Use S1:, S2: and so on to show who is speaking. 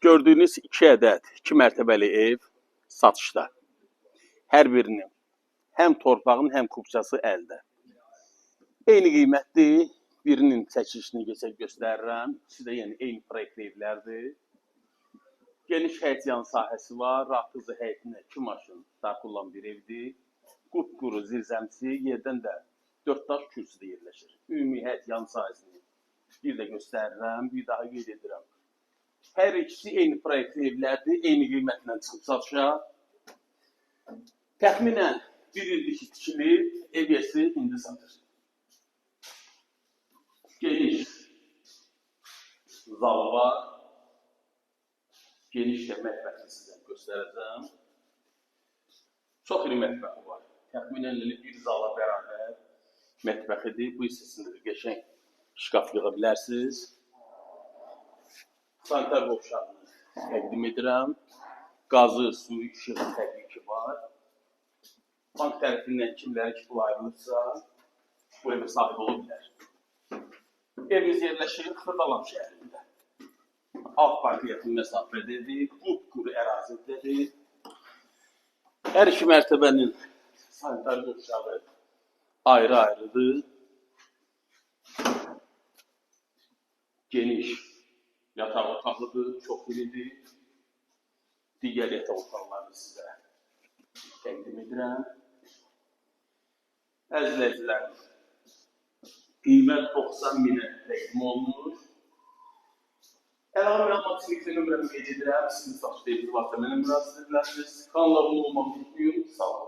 S1: Gördüyünüz 2 ədəd 2 mərtəbəli ev satışda. Hər birinin həm torpağın, həm kubçası əldə. Eyni qiymətdir. Birinin çəkilişini göstərirəm. İkisi də yəni eyni proyektli evlərdir. Geniş həyət yan sahəsi var. Rahat həyətinə 2 maşın daxil olan bir evdir. Qupquru zirzəmsi, yerdən də 4 daş kürsüdə yerləşir. Ümumi həyət yan sahəsini bir də göstərirəm, bir daha qeyd edirəm. Hər ikisi eyni proyektli evlərdir, eyni qiymətlə çıxıb satışa. Təxminən bir illik tikili ev yesi indi satır. Geniş zalı var. Geniş də mətbəxini sizə göstərəcəm. Çox iri mətbəxi var. Təxminən bir zala bərabər mətbəxidir. Bu hissəsində də qəşəng şkaf yığa bilərsiniz. Sanitar qovşağını təqdim edirəm. Qazı, suyu, işığı təbii ki var. Bank tərəfindən kimlərin ki pul ayrılırsa, bu evə sahib ola bilər. Evimiz yerləşir Xırdalan şəhərində. Alt parkı yaxın məsafədədir, qupquru ərazidədir. Hər iki mərtəbənin sanitar qovşağı ayrı-ayrıdır. Geniş yataq otaqlıdır, çox iridir. Digər yataq otaqlarını sizə təqdim edirəm. Əzizləyicilərim, qiymət 90 minə təqdim olunur. Əlavə məlumat üçün nömrəmi qeyd edirəm. Sizin satışda eviniz varsa mənə müraciət edilərsiniz. Kanala abunə olmağı unutmayın. Sağ olun.